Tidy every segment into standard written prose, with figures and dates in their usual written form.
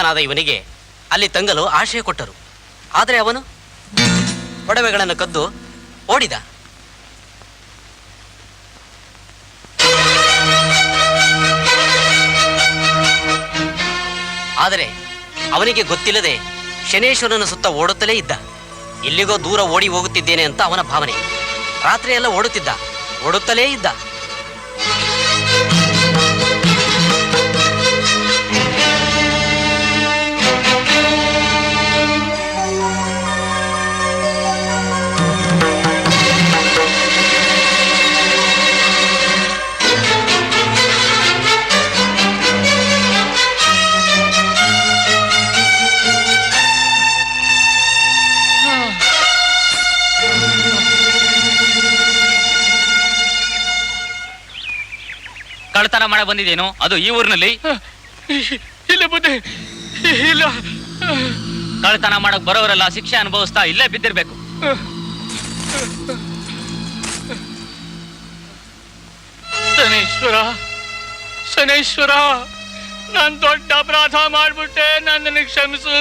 ಭಕ್ತನಾದ ಇವನಿಗೆ ಅಲ್ಲಿ ತಂಗಲು ಆಶ್ರಯ ಕೊಟ್ಟರು. ಆದರೆ ಅವನು ಒಡವೆಗಳನ್ನು ಕದ್ದು ಓಡಿದ. ಆದರೆ ಅವನಿಗೆ ಗೊತ್ತಿಲ್ಲದೆ ಶನೇಶ್ವರನ ಸುತ್ತ ಓಡುತ್ತಲೇ ಇದ್ದ. ಎಲ್ಲಿಗೋ ದೂರ ಓಡಿ ಹೋಗುತ್ತಿದ್ದೇನೆ ಅಂತ ಅವನ ಭಾವನೆ. ರಾತ್ರಿಯೆಲ್ಲ ಓಡುತ್ತಿದ್ದ, ಓಡುತ್ತಲೇ ಇದ್ದ. ಕಳ್ಳತನ ಮಾಡ ಬಂದಿದ್ದೇನು? ಅದು ಈ ಊರಿನಲ್ಲಿ? ಇಲ್ಲ ಬುದ್ಧಿ, ಇಲ್ಲ. ಕಳ್ಳತನ ಮಾಡಕ್ ಬರೋರೆಲ್ಲ ಶಿಕ್ಷೆ ಅನುಭವಿಸ್ತಾ ಇಲ್ಲೇ ಬಿದ್ದಿರ್ಬೇಕು. ಶನೇಶ್ವರ, ಶನೇಶ್ವರ, ನಾನ್ ದೊಡ್ಡ ಅಪರಾಧ ಮಾಡ್ಬಿಟ್ಟೆ, ನನ್ನನ್ನು ಕ್ಷಮಿಸು.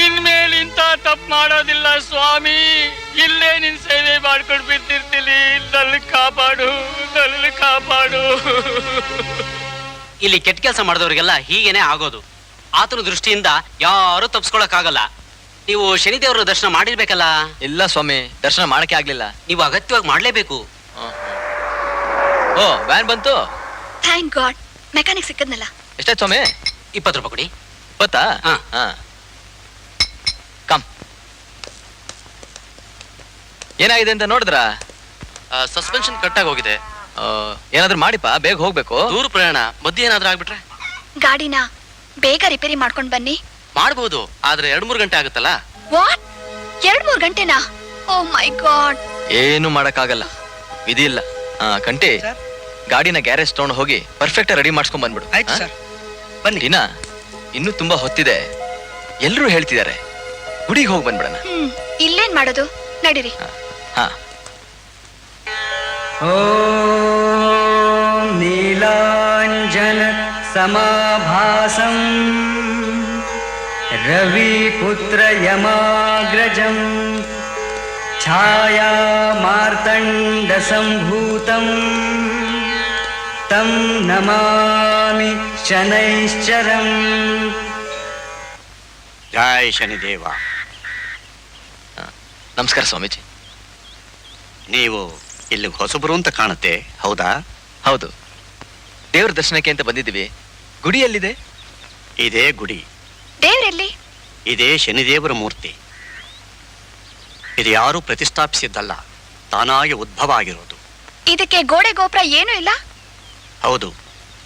ಇನ್ಮೇಲೆ ಇಂಥ ತಪ್ಪು ಮಾಡೋದಿಲ್ಲ ಸ್ವಾಮಿ. ಇಲ್ಲೇ ನಿನ್ ಸೇವೆ ಮಾಡ್ಕೊಂಡು ಬಿದ್ದಿರ್ತೀನಿ. ನನ್ನ ಕಾಪಾಡು, ನನ್ನ ಕಾಪಾಡು. ಇಲ್ಲಿ ಕೆಟ್ಟ ಕೆಲಸ ಮಾಡಿದವರಿಗೆಲ್ಲ ಹೀಗೇನೆ ಆಗೋದು. ಆತನ ದೃಷ್ಟಿಯಿಂದ ಯಾರು ತಪ್ಪಿಸ್ಕೊಳಕ್ಕಾಗಲ್ಲ. ನೀವು ಶನಿದೇವರ ದರ್ಶನ ಮಾಡಿರ್ಬೇಕಲ್ಲ? ಇಲ್ಲ ಸ್ವಾಮಿ, ದರ್ಶನ ಮಾಡಕ್ಕೆ ಆಗ್ಲಿಲ್ಲ. ನೀವು ಅಗತ್ಯವಾಗಿ ಮಾಡ್ಲೇಬೇಕು. ಓ, ವ್ಯಾನ್ ಬಂತು. ಥ್ಯಾಂಕ್ ಗಾಡ್, ಮೆಕ್ಯಾನಿಕ್ ಸಿಕ್ಕದ್ನಲ್ಲ. ಎಷ್ಟಾಯ್ತು ಸ್ವಾಮಿ? 20 ರೂಪಾಯಿ ಕೊಡಿ. 20? ಹಾ. ಕಮ್. ಏನಾಗಿದೆ ಅಂತ ನೋಡಿದ್ರ? ಸಸ್ಪೆನ್ಷನ್ ಕಟ್ಟಾಗಿ ಹೋಗಿದೆ. ಏನಾದ್ರೂ ಮಾಡಿಪ್ಪ, ಬೇಗ ಹೋಗ್ಬೇಕು. ದೂರ ಪ್ರಯಾಣ, ಮಧ್ಯೆ ಏನಾದ್ರೂ ಆಗ್ಬಿಟ್ರೆ? ಗಾಡಿನ ಬೇಗ ರಿಪೇರಿ ಮಾಡ್ಕೊಂಡ್ ಬನ್ನಿ. ಮಾಡಬಹುದು, ಆದ್ರೆ 2-3 ಗಂಟೆ ಆಗುತ್ತಲ್ಲ. ವಾಟ್? 2-3 ಗಂಟೆನಾ? Oh my God. ಏನು ಮಾಡಕ್ಕಾಗಲ್ಲ, ವಿಧಿ ಇಲ್ಲ. ಕಂಟಿ, ಗಾಡಿನ ಗ್ಯಾರೇಜ್ ತಗೊಂಡು ಹೋಗಿ ಪರ್ಫೆಕ್ಟ್ ರೆಡಿ ಮಾಡಿಸ್ಕೊಂಡ್ ಬಂದ್ಬಿಡು. ಆಯ್ತು ಸರ್, ಬನ್ನಿ. ದಿನ ಇನ್ನೂ ತುಂಬಾ ಹೊತ್ತಿದೆ, ಎಲ್ರೂ ಹೇಳ್ತಿದ್ದಾರೆ. ಗುಡಿಗೆ ಹೋಗಿ ಬಂದ್ಬಿಡಣ. ಇಲ್ಲೇನ್ ಮಾಡೋದು, ನಡೀರಿ. ಹಾ. ಓಂ ನೀಲಾಂಜನ ಸಮಾಭಾಸಂ ರವಿಪುತ್ರ ಯಮಾಗ್ರಜಂ ಛಾಯಾ ಮಾರ್ತಂಡ ಸಂಭೂತಂ ತಂ ನಮಾಮಿ ಶನೈಶ್ಚರಂ. ಜೈ ಶನಿದೇವ. ನಮಸ್ಕಾರ ಸ್ವಾಮೀಜಿ. ನೀವು ಇಲ್ಲಿಗೆ ಹೊಸಬರು ಅಂತ ಕಾಣುತ್ತೆ, ಹೌದಾ? ಹೌದು, ದೇವ್ರ ದರ್ಶನಕ್ಕೆ ಅಂತ ಬಂದಿದ್ದೀವಿ. ಗುಡಿ ಎಲ್ಲಿದೆ? ಇದೇ ಗುಡಿ. ದೇವ್ರೆಲ್ಲಿ? ಇದೇ ಶನಿದೇವರ ಮೂರ್ತಿ. ಇದು ಯಾರು ಪ್ರತಿಷ್ಠಾಪಿಸಿದ್ದಲ್ಲ, ತಾನಾಗಿ ಉದ್ಭವ ಆಗಿರೋದು. ಇದಕ್ಕೆ ಗೋಡೆ ಗೋಪುರ ಏನೂ ಇಲ್ಲ? ಹೌದು,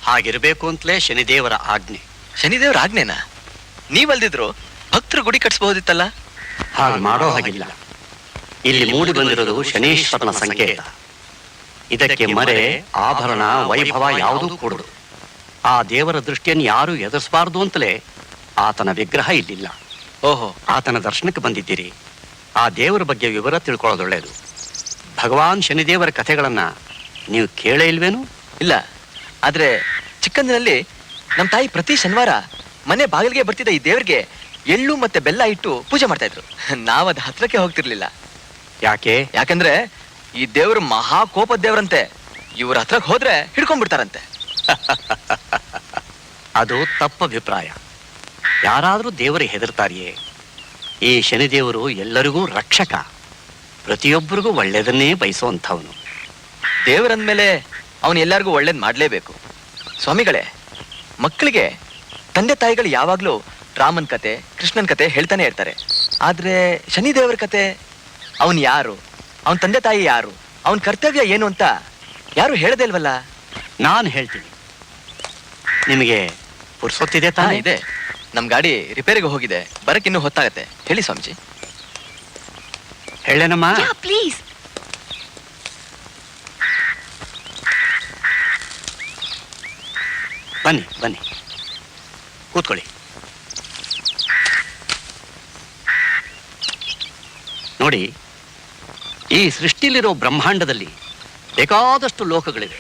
ಹಾಗಿರ್ಬೇಕು ಅಂತಲೇ ಶನಿದೇವರ ಆಜ್ಞೆ. ಶನಿದೇವ್ರ ಆಜ್ಞೆನಾ? ನೀವಲ್ದಿದ್ರು ಭಕ್ತರು ಗುಡಿ ಕಟ್ಸ್ಬಹುದಿತ್ತಲ್ಲ. ಹಾಗೆ ಮಾಡೋ ಹಾಗಿಲ್ಲ. ಇಲ್ಲಿ ಮೂಡಿ ಬಂದಿರೋದು ಶನೀಶ್ವರನ ಸಂಕೇತ. ಇದಕ್ಕೆ ಮರೆ, ಆಭರಣ, ವೈಭವ ಯಾವುದೂ ಕೂಡದು. ಆ ದೇವರ ದೃಷ್ಟಿಯನ್ನು ಯಾರು ಎದುರಿಸಬಾರ್ದು ಅಂತಲೇ ಆತನ ವಿಗ್ರಹ ಇಲ್ಲಿಲ್ಲ. ಓಹೋ, ಆತನ ದರ್ಶನಕ್ಕೆ ಬಂದಿದ್ದೀರಿ. ಆ ದೇವರ ಬಗ್ಗೆ ವಿವರ ತಿಳ್ಕೊಳ್ಳೋದೊಳ್ಳೆಯದು. ಭಗವಾನ್ ಶನಿದೇವರ ಕಥೆಗಳನ್ನ ನೀವು ಕೇಳೇ ಇಲ್ವೇನು? ಇಲ್ಲ, ಆದ್ರೆ ಚಿಕ್ಕಂದಿನಲ್ಲಿ ನಮ್ಮ ತಾಯಿ ಪ್ರತಿ ಶನಿವಾರ ಮನೆ ಬಾಗಿಲಿಗೆ ಬರ್ತಿದ್ದ ಈ ದೇವ್ರಿಗೆ ಎಳ್ಳು ಮತ್ತೆ ಬೆಲ್ಲ ಇಟ್ಟು ಪೂಜೆ ಮಾಡ್ತಾ ಇದ್ರು. ನಾವದ ಹತ್ರಕ್ಕೆ ಹೋಗ್ತಿರ್ಲಿಲ್ಲ. ಯಾಕಂದ್ರೆ ಈ ದೇವ್ರು ಮಹಾ ಕೋಪದ ದೇವ್ರಂತೆ. ಇವ್ರ ಹತ್ರಕ್ಕೆ ಹೋದ್ರೆ ಹಿಡ್ಕೊಂಡ್ಬಿಡ್ತಾರಂತೆ. ಅದು ತಪ್ಪ ಅಭಿಪ್ರಾಯ. ಯಾರಾದ್ರೂ ದೇವರಿಗೆ ಹೆದರ್ತಾರಿಯೇ? ಈ ಶನಿದೇವರು ಎಲ್ಲರಿಗೂ ರಕ್ಷಕ, ಪ್ರತಿಯೊಬ್ಬರಿಗೂ ಒಳ್ಳೇದನ್ನೇ ಬಯಸುವಂಥವನು. ದೇವರಂದ್ಮೇಲೆ ಅವನು ಎಲ್ಲರಿಗೂ ಒಳ್ಳೇದ್ ಮಾಡ್ಲೇಬೇಕು. ಸ್ವಾಮಿಗಳೇ, ಮಕ್ಕಳಿಗೆ ತಂದೆ ತಾಯಿಗಳು ಯಾವಾಗ್ಲೂ ರಾಮನ್ ಕತೆ, ಕೃಷ್ಣನ್ ಕತೆ ಹೇಳ್ತಾನೆ ಇರ್ತಾರೆ. ಆದ್ರೆ ಶನಿದೇವರ ಕತೆ, ಅವನ್ ಯಾರು, ಅವನ್ ತಂದೆ ತಾಯಿ ಯಾರು, ಅವನ್ ಕರ್ತವ್ಯ ಏನು ಅಂತ ಯಾರು ಹೇಳದೇ ಇಲ್ವಲ್ಲ. ನಾನು ಹೇಳ್ತೀನಿ. ನಿಮಗೆ ಪುರ್ಸೊತ್ತಿದೆ ತಾನೇ? ಇದೆ. ನಮ್ ಗಾಡಿ ರಿಪೇರಿಗೆ ಹೋಗಿದೆ, ಬರಕ್ ಇನ್ನೂ ಹೊತ್ತಾಗತ್ತೆ. ಹೇಳಿ ಸ್ವಾಮೀಜಿ. ಹೇಳೇನಮ್ಮ? ಪ್ಲೀಸ್. ಬನ್ನಿ ಬನ್ನಿ, ಕೂತ್ಕೊಳ್ಳಿ. ನೋಡಿ, ಈ ಸೃಷ್ಟಿಲಿರೋ ಬ್ರಹ್ಮಾಂಡದಲ್ಲಿ ಬೇಕಾದಷ್ಟು ಲೋಕಗಳಿವೆ,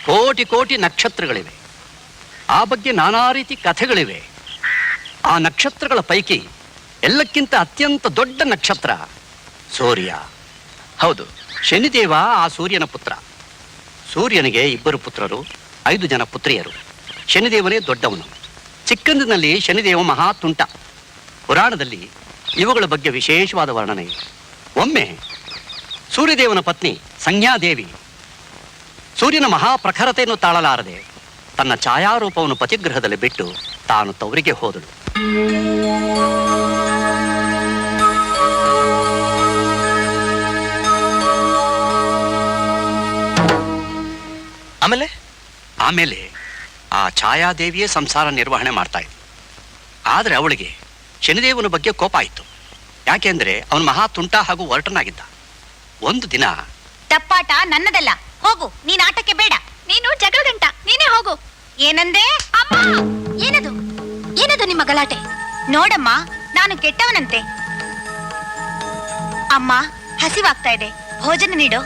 ಕೋಟಿ ಕೋಟಿ ನಕ್ಷತ್ರಗಳಿವೆ. ಆ ಬಗ್ಗೆ ನಾನಾ ರೀತಿ ಕಥೆಗಳಿವೆ. ಆ ನಕ್ಷತ್ರಗಳ ಪೈಕಿ ಎಲ್ಲಕ್ಕಿಂತ ಅತ್ಯಂತ ದೊಡ್ಡ ನಕ್ಷತ್ರ ಸೂರ್ಯ. ಹೌದು. ಶನಿದೇವ ಆ ಸೂರ್ಯನ ಪುತ್ರ. ಸೂರ್ಯನಿಗೆ 2 ಪುತ್ರರು, 5 ಜನ ಪುತ್ರಿಯರು. ಶನಿದೇವನೇ ದೊಡ್ಡವನು. ಚಿಕ್ಕಂದಿನಲ್ಲಿ ಶನಿದೇವ ಮಹಾ ತುಂಟ. ಪುರಾಣದಲ್ಲಿ ಇವುಗಳ ಬಗ್ಗೆ ವಿಶೇಷವಾದ ವರ್ಣನೆ ಇದೆ. ಒಮ್ಮೆ ಸೂರ್ಯದೇವನ ಪತ್ನಿ ಸಂಜ್ಞಾದೇವಿ ಸೂರ್ಯನ ಮಹಾಪ್ರಖರತೆಯನ್ನು ತಾಳಲಾರದೆ ತನ್ನ ಛಾಯಾರೂಪವನ್ನು ಪತಿಗೃಹದಲ್ಲಿ ಬಿಟ್ಟು ತಾನು ತವರಿಗೆ ಹೋದಳು. ಆಮೇಲೆ ಆ ಛಾಯಾದೇವಿಯೇ ಸಂಸಾರ ನಿರ್ವಹಣೆ ಮಾಡ್ತಾ ಇದ್ಲು. ಆದರೆ ಅವಳಿಗೆ ಶನಿದೇವನ ಬಗ್ಗೆ ಕೋಪ ಆಯಿತು. ಯಾಕೆಂದ್ರೆ ಅವನು ಮಹಾ ತುಂಟ ಹಾಗೂ ಒರಟನಾಗಿದ್ದ. ಒಂದು ದಿನ, ತಪ್ಪಾಟ ನನ್ನದಲ್ಲ, ಹೋಗು, ನೀನ್ ಆಟಕ್ಕೆ ಬೇಡ. ನೀನು ಜಗಳ ಗಂಟ, ನೀನೇ ಹೋಗು. ಏನಂದೆ? ಅಮ್ಮ! ಏನದು ಏನದು ನಿಮ್ಮ ಗಲಾಟೆ? ನೋಡಮ್ಮ, ನಾನು ಕೆಟ್ಟವನಂತೆ. ಅಮ್ಮ, ಹಸಿವಾಗ್ತಾ ಇದೆ, ಭೋಜನ ನೀಡು.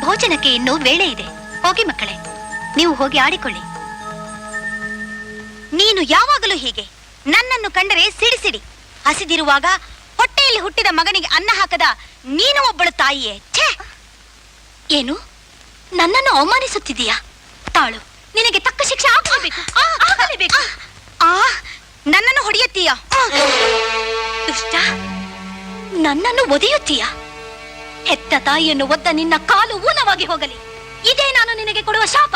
ಭೋಜನಕ್ಕೆ ಇನ್ನೂ ವೇಳೆ ಇದೆ. ಹೋಗಿ ಮಕ್ಕಳೇ, ನೀವು ಹೋಗಿ ಆಡಿಕೊಳ್ಳಿ. ನೀನು ಯಾವಾಗಲೂ ಹೀಗೆ ನನ್ನನ್ನು ಕಂಡರೆ ಸಿಡಿಸಿಡಿ. ಹಸಿದಿರುವಾಗ ಹೊಟ್ಟೆಯಲ್ಲಿ ಹುಟ್ಟಿದ ಮಗನಿಗೆ ಅನ್ನ ಹಾಕದ ನೀನು ಒಬ್ಬಳು ತಾಯಿಯೇ. ಛೇ! ಏನು, ನನ್ನನ್ನು ಅವಮಾನಿಸುತ್ತಿದೀಯಾ? ತಾಳು, ನಿನಗೆ ತಕ್ಕ ಶಿಕ್ಷೆ ಆಗಲೇಬೇಕು. ನನ್ನನ್ನು ಹೊಡೆಯುತ್ತೀಯ? ದುಷ್ಟ, ನನ್ನನ್ನು ಒದೆಯುತ್ತೀಯ? ಹೆತ್ತ ತಾಯಿಯನ್ನು ಒದ್ದ ನಿನ್ನ ಕಾಲು ಊನವಾಗಿ ಹೋಗಲಿ. ಇದೇ ನಾನು ನಿನಗೆ ಕೊಡುವ ಶಾಪ.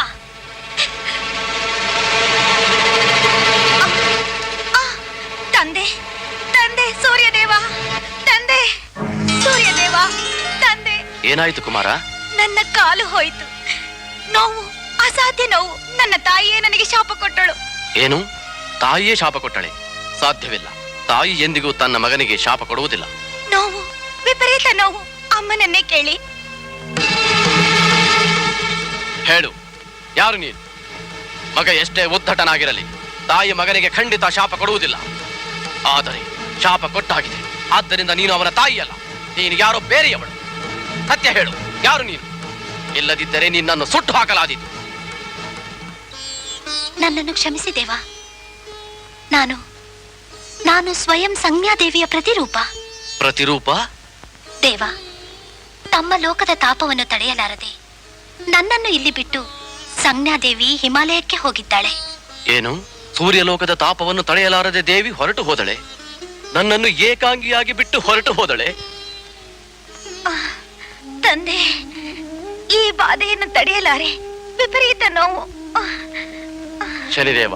ತಂದೆ, ತಂದೆ, ಸೂರ್ಯದೇವ, ತಂದೆ, ಸೂರ್ಯದೇವ, ತಂದೆ. ಏನಾಯ್ತು ಕುಮಾರ? ನನ್ನ ಕಾಲು ಹೋಯ್ತು. ನೋವು, ಅಸಾಧ್ಯ ನೋವು. ನನ್ನ ತಾಯಿಯೇ ನನಗೆ ಶಾಪ ಕೊಟ್ಟಳು. ಏನು, ತಾಯಿಯೇ ಶಾಪ ಕೊಟ್ಟಳೆ? ಸಾಧ್ಯವಿಲ್ಲ. ತಾಯಿ ಎಂದಿಗೂ ತನ್ನ ಮಗನಿಗೆ ಶಾಪ ಕೊಡುವುದಿಲ್ಲ. ನೋವು, ವಿಪರೀತ ನೋವು. ಅಮ್ಮನನ್ನೇ ಕೇಳಿ. ಹೇಳು, ಯಾರು ನೀನು? ಮಗ ಎಷ್ಟೇ ಉದ್ದಟನಾಗಿರಲಿ ತಾಯಿ ಮಗನಿಗೆ ಖಂಡಿತ ಶಾಪ ಕೊಡುವುದಿಲ್ಲ. ಆದರೆ ಶಾಪ ಕೊಟ್ಟಾಗಿದೆ, ಆದ್ದರಿಂದ ನೀನು ಅವನ ತಾಯಿಯಲ್ಲ, ನೀನು ಯಾರೋ ಬೇರೆಯವಳು. ಸತ್ಯ ಹೇಳು, ಯಾರು ನೀನು? ಇಲ್ಲದಿದ್ದರೆ ನಿನ್ನನ್ನು ಸುಟ್ಟು ಹಾಕಲಾದೀತು. ನನ್ನನ್ನು ಕ್ಷಮಿಸಿ ದೇವ. ನಾನು ಸ್ವಯಂ ಸಂಜ್ಞಾದೇವಿಯ ಪ್ರತಿರೂಪ. ಪ್ರತಿರೂಪ? ದೇವ, ತಮ್ಮ ಲೋಕದ ತಾಪವನ್ನು ತಡೆಯಲಾರದೆ ನನ್ನನ್ನು ಇಲ್ಲಿ ಬಿಟ್ಟು ಸಂಜ್ಞಾದೇವಿ ಹಿಮಾಲಯಕ್ಕೆ ಹೋಗಿದ್ದಾಳೆ. ಏನು, ಸೂರ್ಯಲೋಕದ ತಾಪವನ್ನು ತಡೆಯಲಾರದೆ ದೇವಿ ಹೊರಟು ಹೋದಳೆ? ನನ್ನನ್ನು ಏಕಾಂಗಿಯಾಗಿ ಬಿಟ್ಟು ಹೊರಟು ಹೋದಳೆ? ತಂದೆ, ಈ ಬಾಧೆಯನ್ನು ತಡೆಯಲಾರೆ. ವಿಪರೀತ ನೋವು. ಶನಿದೇವ,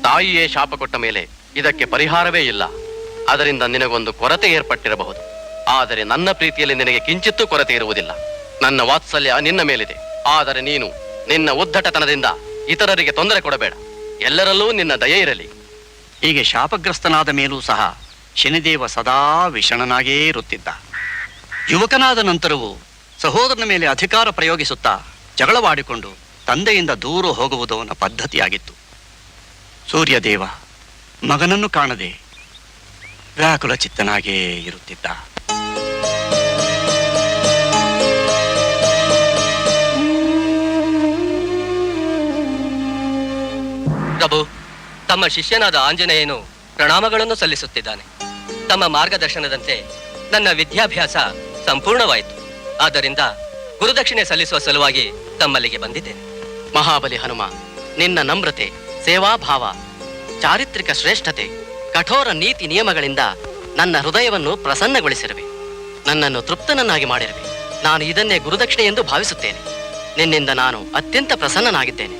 ತಾಯಿಯೇ ಶಾಪ ಕೊಟ್ಟ ಮೇಲೆ ಇದಕ್ಕೆ ಪರಿಹಾರವೇ ಇಲ್ಲ. ಅದರಿಂದ ನಿನಗೊಂದು ಕೊರತೆ ಏರ್ಪಟ್ಟಿರಬಹುದು. ಆದರೆ ನನ್ನ ಪ್ರೀತಿಯಲ್ಲಿ ನಿನಗೆ ಕಿಂಚಿತ್ತೂ ಕೊರತೆ ಇರುವುದಿಲ್ಲ. ನನ್ನ ವಾತ್ಸಲ್ಯ ನಿನ್ನ ಮೇಲಿದೆ. ಆದರೆ ನೀನು ನಿನ್ನ ಉದ್ದಟತನದಿಂದ ಇತರರಿಗೆ ತೊಂದರೆ ಕೊಡಬೇಡ. ಎಲ್ಲರಲ್ಲೂ ನಿನ್ನ ದಯೆ ಇರಲಿ. ಹೀಗೆ ಶಾಪಗ್ರಸ್ತನಾದ ಮೇಲೂ ಸಹ ಶನಿದೇವ ಸದಾ ವಿಷಣನಾಗೇ ಇರುತ್ತಿದ್ದ. ಯುವಕನಾದ ನಂತರವೂ ಸಹೋದರನ ಮೇಲೆ ಅಧಿಕಾರ ಪ್ರಯೋಗಿಸುತ್ತಾ ಜಗಳವಾಡಿಕೊಂಡು ತಂದೆಯಿಂದ ದೂರ ಹೋಗುವುದು ಅವನ ಪದ್ಧತಿಯಾಗಿತ್ತು. ಸೂರ್ಯದೇವ ಮಗನನ್ನು ಕಾಣದೆ ವ್ಯಾಕುಲ ಚಿತ್ತನಾಗೇ ಇರುತ್ತಿದ್ದ. ಪ್ರಭು, ತಮ್ಮ ಶಿಷ್ಯನಾದ ಆಂಜನೇಯನು ಪ್ರಣಾಮಗಳನ್ನು ಸಲ್ಲಿಸುತ್ತಿದ್ದಾನೆ. ತಮ್ಮ ಮಾರ್ಗದರ್ಶನದಂತೆ ನನ್ನ ವಿದ್ಯಾಭ್ಯಾಸ ಸಂಪೂರ್ಣವಾಯಿತು. ಆದ್ದರಿಂದ ಗುರುದಕ್ಷಿಣೆ ಸಲ್ಲಿಸುವ ಸಲುವಾಗಿ ತಮ್ಮಲ್ಲಿಗೆ ಬಂದಿದ್ದೇನೆ. ಮಹಾಬಲಿ ಹನುಮ, ನಿನ್ನ ನಮ್ರತೆ, ಸೇವಾಭಾವ, ಚಾರಿತ್ರಿಕ ಶ್ರೇಷ್ಠತೆ, ಕಠೋರ ನೀತಿ ನಿಯಮಗಳಿಂದ ನನ್ನ ಹೃದಯವನ್ನು ಪ್ರಸನ್ನಗೊಳಿಸಿರುವೆ. ನನ್ನನ್ನು ತೃಪ್ತನನ್ನಾಗಿ ಮಾಡಿರುವೆ. ನಾನು ಇದನ್ನೇ ಗುರುದಕ್ಷಿಣೆ ಎಂದು ಭಾವಿಸುತ್ತೇನೆ. ನಿನ್ನಿಂದ ನಾನು ಅತ್ಯಂತ ಪ್ರಸನ್ನನಾಗಿದ್ದೇನೆ.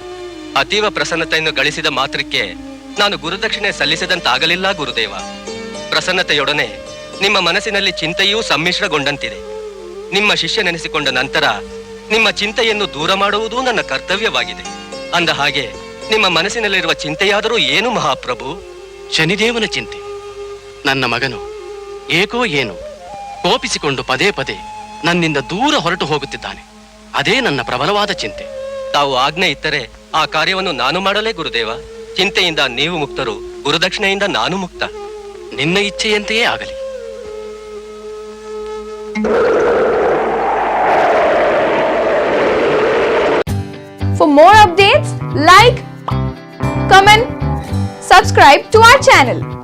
ಅತೀವ ಪ್ರಸನ್ನತೆಯನ್ನು ಗಳಿಸಿದ ಮಾತ್ರಕ್ಕೆ ನಾನು ಗುರುದಕ್ಷಿಣೆ ಸಲ್ಲಿಸಿದಂತಾಗಲಿಲ್ಲ ಗುರುದೇವ. ಪ್ರಸನ್ನತೆಯೊಡನೆ ನಿಮ್ಮ ಮನಸ್ಸಿನಲ್ಲಿ ಚಿಂತೆಯೂ ಸಮ್ಮಿಶ್ರಗೊಂಡಂತಿದೆ. ನಿಮ್ಮ ಶಿಷ್ಯನೆನಿಸಿಕೊಂಡ ನಂತರ ನಿಮ್ಮ ಚಿಂತೆಯನ್ನು ದೂರ ಮಾಡುವುದೂ ನನ್ನ ಕರ್ತವ್ಯವಾಗಿದೆ. ಅಂದ ಹಾಗೆ ನಿಮ್ಮ ಮನಸ್ಸಿನಲ್ಲಿರುವ ಚಿಂತೆಯಾದರೂ ಏನು ಮಹಾಪ್ರಭು? ಶನಿದೇವನ ಚಿಂತೆ. ನನ್ನ ಮಗನು ಏಕೋ ಏನು ಕೋಪಿಸಿಕೊಂಡು ಪದೇ ಪದೇ ನನ್ನಿಂದ ದೂರ ಹೊರಟು ಹೋಗುತ್ತಿದ್ದಾನೆ. ಅದೇ ನನ್ನ ಪ್ರಬಲವಾದ ಚಿಂತೆ. ತಾವು ಆಜ್ಞೆ ಇದ್ದರೆ ಆ ಕಾರ್ಯವನ್ನು ನಾನು ಮಾಡಲೇ ಗುರುದೇವ. ಚಿಂತೆಯಿಂದ ನೀವು ಮುಕ್ತರು, ಗುರುದಕ್ಷಿಣೆಯಿಂದ ನಾನು ಮುಕ್ತ. ನಿನ್ನ ಇಚ್ಛೆಯಂತೆಯೇ ಆಗಲಿ. For more updates, like, comment, subscribe to our channel.